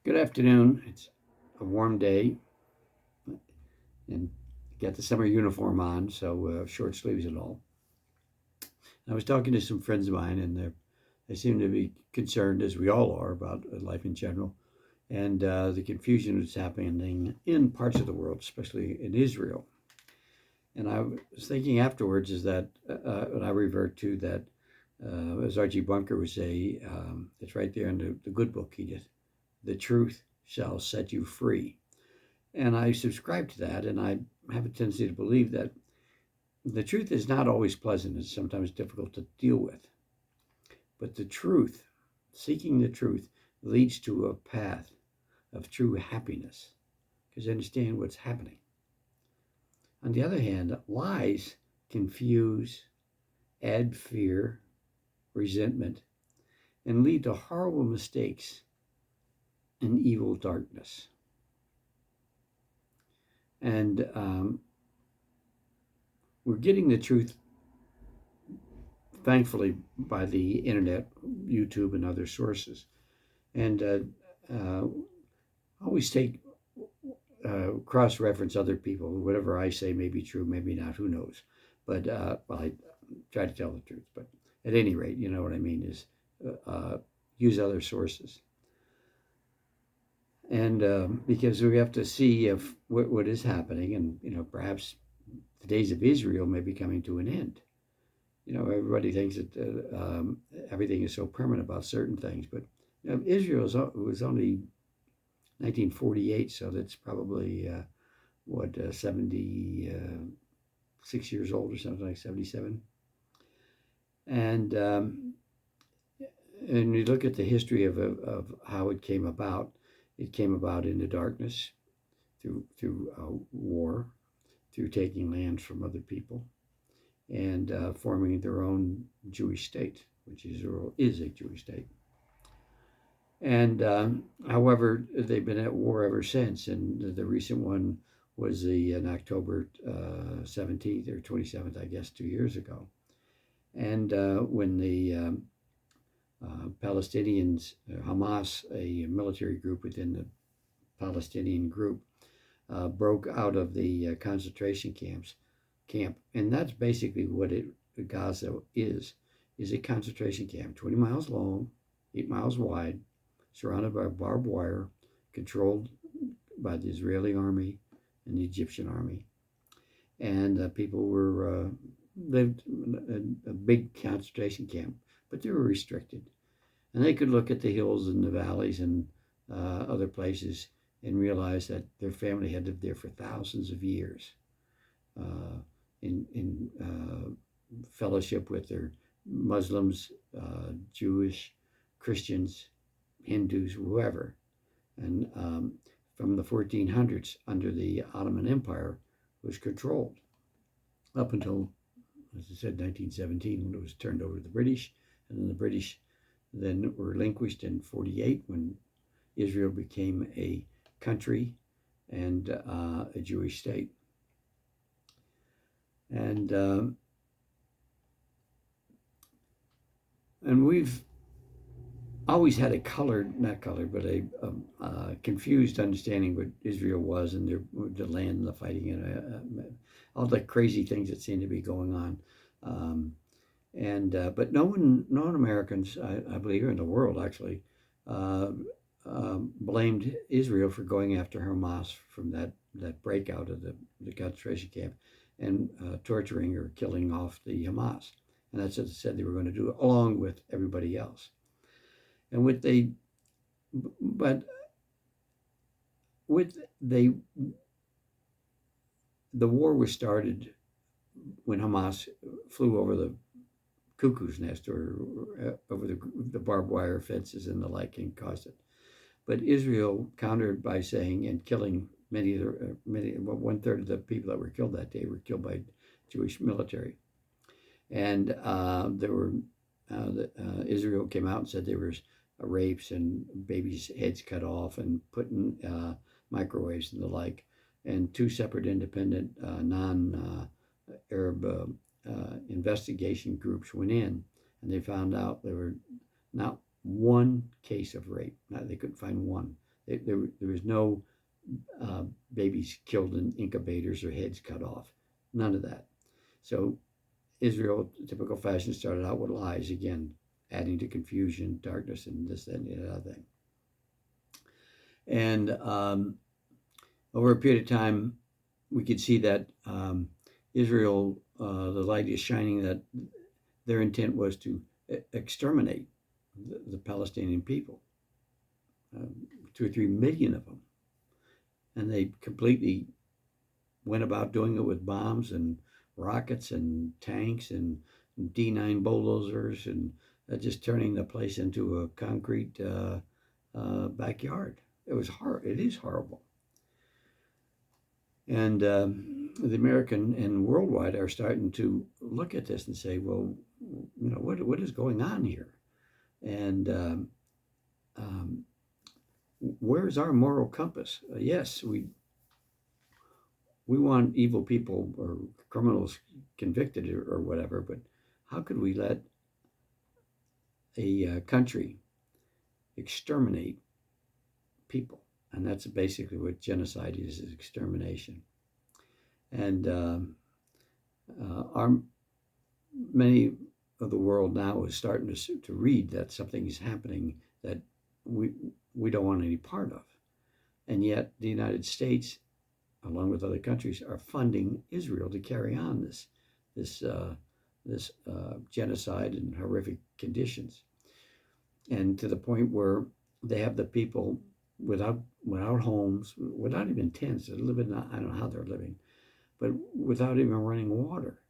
Good afternoon. It's a warm day and got the summer uniform on, so short sleeves and all. I was talking to some friends of mine, and they seem to be concerned, as we all are, about life in general and the confusion that's happening in parts of the world, especially in Israel. And I was thinking afterwards is that, and I revert to that, as Archie Bunker would say, it's right there in the good book he did, the truth shall set you free. And I subscribe to that, and I have a tendency to believe that the truth is not always pleasant. It's sometimes difficult to deal with. But the truth, seeking the truth, leads to a path of true happiness because you understand what's happening. On the other hand, lies confuse, add fear, resentment, and lead to horrible mistakes and evil darkness. And we're getting the truth, thankfully, by the internet, YouTube, and other sources. And always take cross-reference other people. Whatever I say may be true, maybe not. Who knows? But well, I try to tell the truth. But at any rate, you know what I mean is use other sources. And because we have to see if what is happening, and perhaps the days of Israel may be coming to an end. Everybody thinks that everything is so permanent about certain things, but Israel was only 1948, so that's probably 76 years old or something, like 77. And you look at the history of how it came about. It came about in the darkness through war, through taking land from other people, and forming their own Jewish state, which Israel is a Jewish state. And however, they've been at war ever since. And the recent one was on October 17th or 27th, I guess, 2 years ago. And when the Palestinians, Hamas, a military group within the Palestinian group, broke out of the concentration camp, and that's basically what Gaza is a concentration camp, 20 miles long, 8 miles wide, surrounded by barbed wire, controlled by the Israeli army and the Egyptian army. And people lived in a big concentration camp, but they were restricted. And they could look at the hills and the valleys and other places and realize that their family had lived there for thousands of years in fellowship with their Muslims, Jewish, Christians, Hindus, whoever. And from the 1400s, under the Ottoman Empire, was controlled up until, as I said, 1917, when it was turned over to the British. And then the British then were relinquished in 48 when Israel became a country and a Jewish state. And we've always had not colored, but a confused understanding what Israel was and the land and the fighting and all the crazy things that seem to be going on. But no one Americans, I believe, in the world actually, blamed Israel for going after Hamas from that breakout of the concentration camp and torturing or killing off the Hamas. And that's what they said they were going to do, along with everybody else. And the war was started when Hamas flew over the cuckoo's nest or over the barbed wire fences and the like and caused it. But Israel countered by saying and killing one third of the people that were killed that day were killed by Jewish military. And Israel came out and said there was rapes and babies' heads cut off and put in microwaves and the like. And two separate independent non-Arab investigation groups went in, and they found out there were not one case of rape. They couldn't find one. There was no babies killed in incubators or heads cut off. None of that. So Israel, typical fashion, started out with lies, again, adding to confusion, darkness, and this, that, and the other thing. And over a period of time, we could see that Israel, the light is shining that their intent was to exterminate the Palestinian people, 2 or 3 million of them. And they completely went about doing it with bombs and rockets and tanks and D9 bulldozers and just turning the place into a concrete backyard. It is horrible. And the American and worldwide are starting to look at this and say, well, what is going on here? And where's our moral compass? Yes, we want evil people or criminals convicted or whatever, but how could we let a country exterminate people? And that's basically what genocide is extermination. And many of the world now is starting to read that something is happening that we don't want any part of. And yet the United States, along with other countries, are funding Israel to carry on this genocide and horrific conditions. And to the point where they have the people without homes, without even tents. They're living, I don't know how they're living, but without even running water.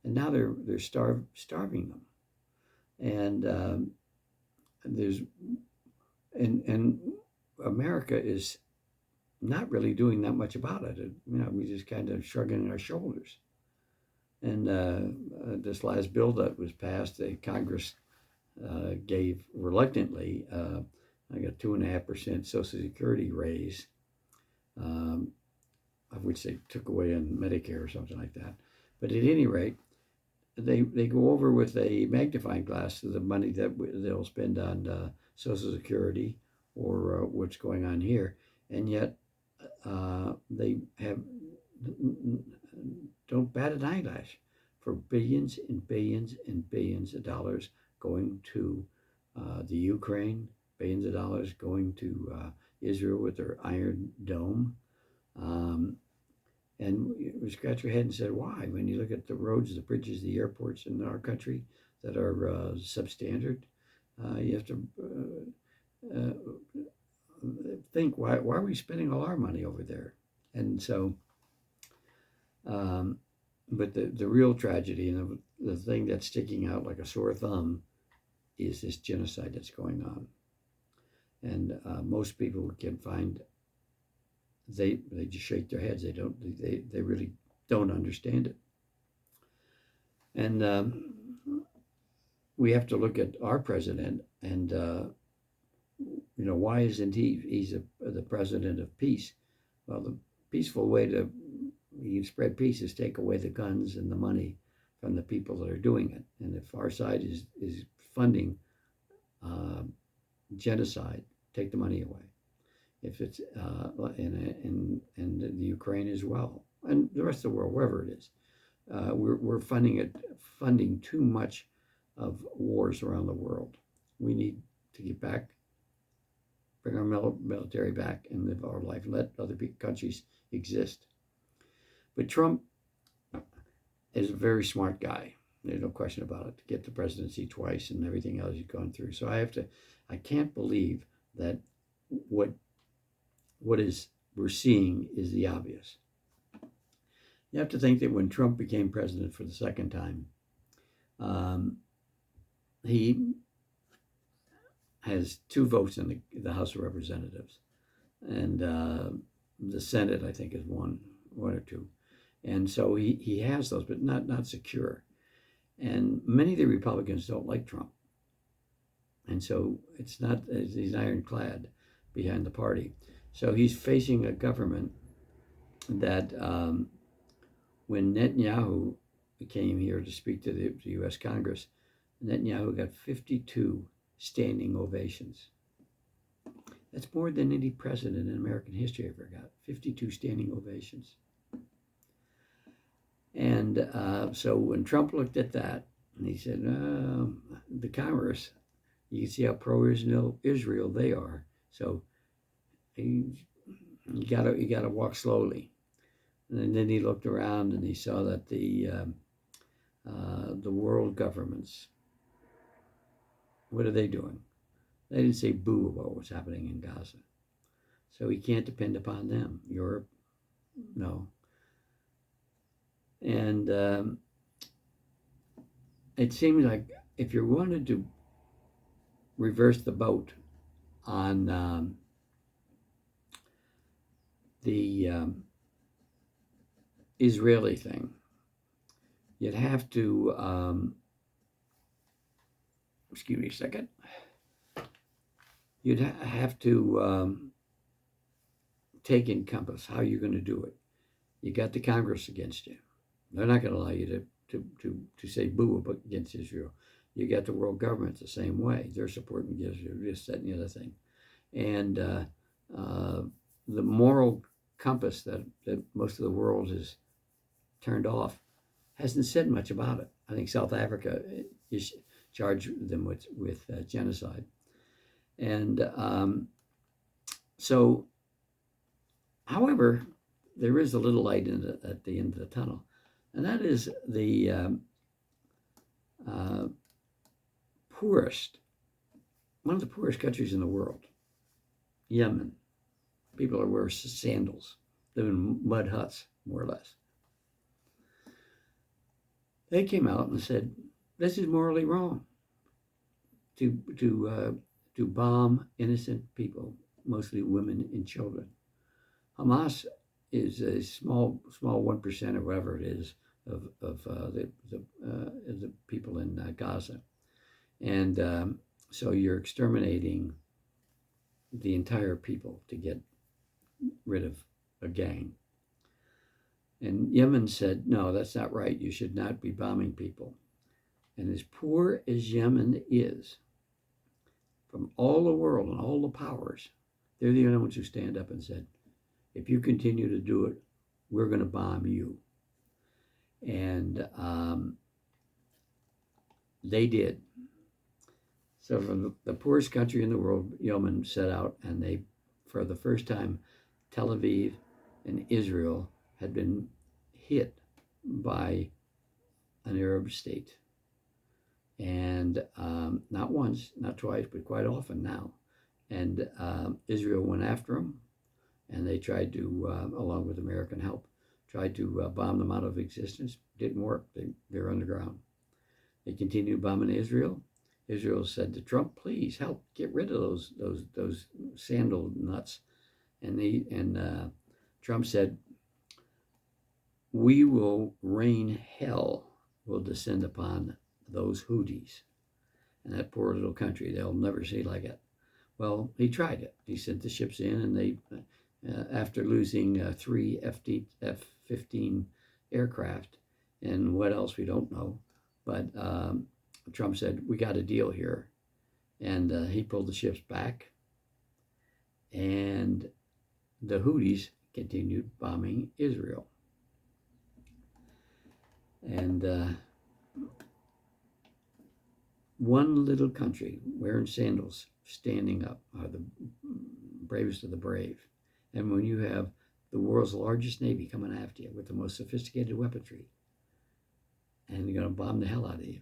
And now they're starving them. And and America is not really doing that much about it. We just kind of shrugging our shoulders. And this last bill that was passed, the Congress gave reluctantly like a 2.5% Social Security raise, of which they took away on Medicare or something like that. But at any rate, they go over with a magnifying glass to the money that they'll spend on Social Security or what's going on here, and yet they don't bat an eyelash for billions and billions and billions of dollars going to the Ukraine, billions of dollars going to Israel with their Iron Dome. And we scratch your head and said, why? When you look at the roads, the bridges, the airports in our country that are substandard, you have to think, why are we spending all our money over there? And so, but the real tragedy and the thing that's sticking out like a sore thumb is this genocide that's going on. And most people can find, they just shake their heads. They really don't understand it. And we have to look at our president and, why isn't he's the president of peace? Well, the peaceful way to spread peace is take away the guns and the money from the people that are doing it. And if our side is funding genocide, take the money away. If it's in the Ukraine as well, and the rest of the world, wherever it is, we're funding too much of wars around the world. We need to get back, bring our military back, and live our life. Let other countries exist. But Trump is a very smart guy. There's no question about it. To get the presidency twice and everything else he's gone through. So I can't believe that what we're seeing is the obvious. You have to think that when Trump became president for the second time, he has 2 votes in the House of Representatives, and the Senate, I think, is one or 2, and so he has those, but not secure. And many of the Republicans don't like Trump, and so he's ironclad behind the party. So he's facing a government that, when Netanyahu came here to speak to the U.S. Congress, Netanyahu got 52 standing ovations. That's more than any president in American history ever got. 52 standing ovations. And so when Trump looked at that, and he said, the Congress, you can see how pro-Israel they are. So you gotta walk slowly. And then he looked around and he saw that the world governments, what are they doing? They didn't say boo about what's happening in Gaza. So he can't depend upon them. Europe, no. And it seems like if you wanted to reverse the boat on the Israeli thing, you'd have to, excuse me a second, you'd have to take in compass how you're going to do it. You got the Congress against you. They're not going to allow you to say boo against Israel. You got the world government the same way. They're supporting Israel, this, that, and the other thing. And the moral compass that most of the world has turned off hasn't said much about it. I think South Africa is charged them with genocide. And so, however, there is a little light at the end of the tunnel, and that is the one of the poorest countries in the world, Yemen. People are wearing sandals, live in mud huts, more or less. They came out and said, this is morally wrong to bomb innocent people, mostly women and children. Hamas is a small 1% or whatever it is of the people in Gaza, and so you're exterminating the entire people to get rid of a gang. And Yemen said, no, that's not right. You should not be bombing people. And as poor as Yemen is, from all the world and all the powers, they're the only ones who stand up and said, if you continue to do it, we're going to bomb you. And they did. So from the poorest country in the world, Yemen set out, and they, for the first time, Tel Aviv and Israel had been hit by an Arab state. And not once, not twice, but quite often now. And Israel went after them, and they tried to, along with American help, tried to bomb them out of existence. Didn't work. They're underground. They continued bombing Israel. Israel said to Trump, "Please help get rid of those sandal nuts." And Trump said, "We will rain hell will descend upon those Houthis and that poor little country. They'll never see like it." Well, he tried it. He sent the ships in, and they, after losing 3 F-15 aircraft, and what else we don't know, but Trump said, we got a deal here. And he pulled the ships back, and the Houthis continued bombing Israel. And one little country wearing sandals, standing up, are the bravest of the brave. And when you have the world's largest navy coming after you with the most sophisticated weaponry, and they're going to bomb the hell out of you,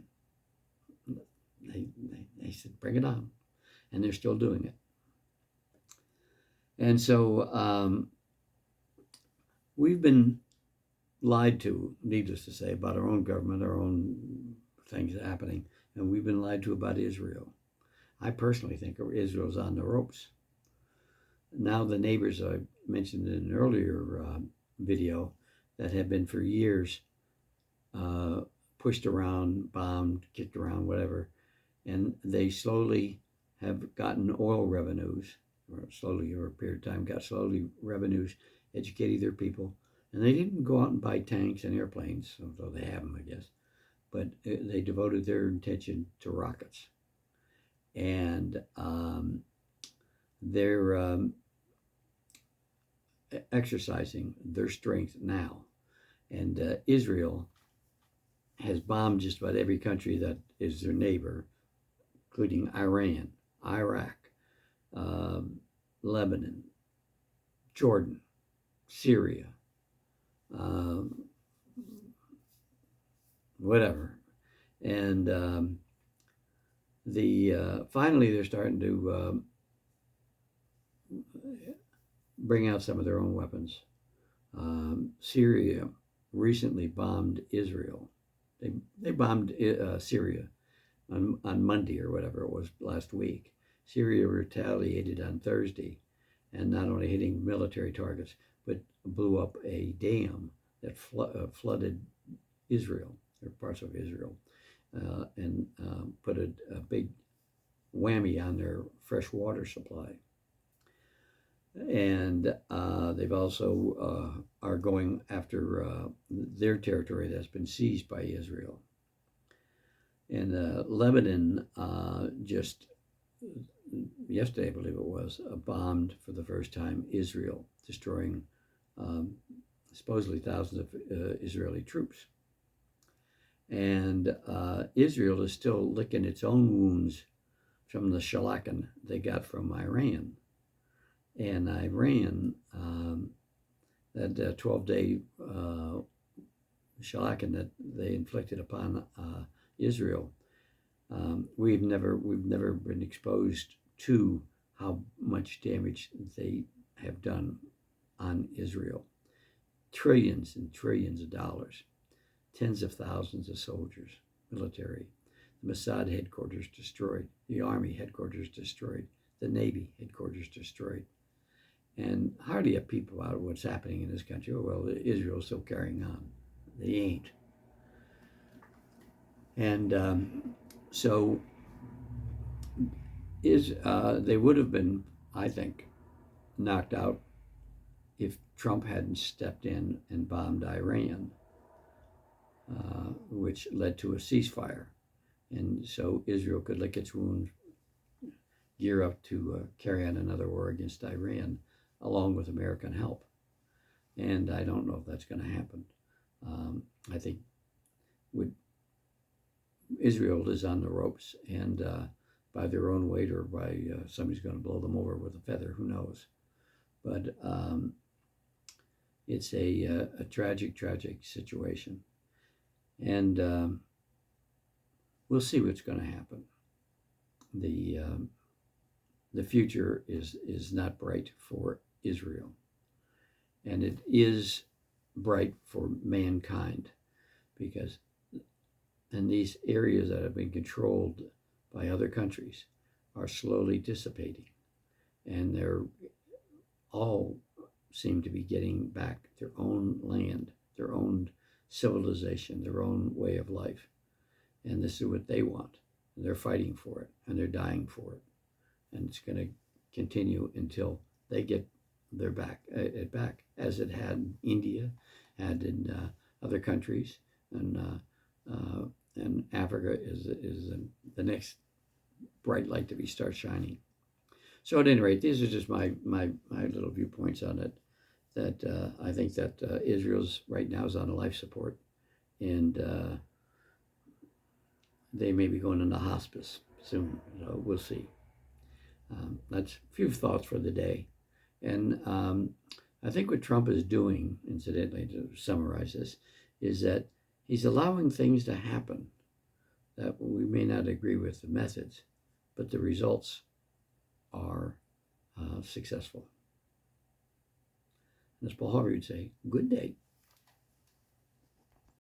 they said, bring it on. And they're still doing it. And so we've been lied to, needless to say, about our own government, our own things happening. And we've been lied to about Israel. I personally think Israel's on the ropes. Now the neighbors I mentioned in an earlier video that have been for years pushed around, bombed, kicked around, whatever, and they slowly have gotten oil revenues, or slowly over a period of time got slowly revenues, educating their people. And they didn't go out and buy tanks and airplanes, although they have them, I guess, but they devoted their attention to rockets. And they're exercising their strength now. And Israel has bombed just about every country that is their neighbor, including Iran, Iraq, Lebanon, Jordan, Syria, whatever. And finally they're starting to bring out some of their own weapons. Syria recently bombed Israel. They bombed Syria on Monday or whatever it was last week. Syria retaliated on Thursday, and not only hitting military targets, but blew up a dam that flooded Israel, or parts of Israel, and put a big whammy on their fresh water supply. And they've also are going after their territory that's been seized by Israel. And Lebanon just yesterday, I believe it was, bombed for the first time Israel, destroying supposedly thousands of Israeli troops. And Israel is still licking its own wounds from the shellacking they got from Iran. And Iran, that 12-day shellacking that they inflicted upon Israel, we've never been exposed to how much damage they have done on Israel. Trillions and trillions of dollars, tens of thousands of soldiers, military, the Mossad headquarters destroyed, the Army headquarters destroyed, the Navy headquarters destroyed. And hardly a peep about what's happening in this country. Oh, well, Israel's still carrying on. They ain't. And so they would have been, I think, knocked out if Trump hadn't stepped in and bombed Iran, which led to a ceasefire. And so Israel could lick its wounds, gear up to carry on another war against Iran, along with American help. And I don't know if that's going to happen. I think Israel is on the ropes, and by their own weight, or by somebody's going to blow them over with a feather, who knows. But it's a tragic, tragic situation. And we'll see what's going to happen. The future is not bright for Israel, and it is bright for mankind, because in these areas that have been controlled by other countries are slowly dissipating, and they're all seem to be getting back their own land, their own civilization, their own way of life. And this is what they want. And they're fighting for it, and they're dying for it. And it's going to continue until they get their back, as it had in India, had in other countries, and Africa is the next bright light to start shining. So at any rate, these are just my little viewpoints on it. That I think that Israel's right now is on a life support, and they may be going into hospice soon. So we'll see. That's a few thoughts for the day. And I think what Trump is doing, incidentally, to summarize this, is that he's allowing things to happen that we may not agree with the methods, but the results are successful. And as Paul Harvey would say, good day.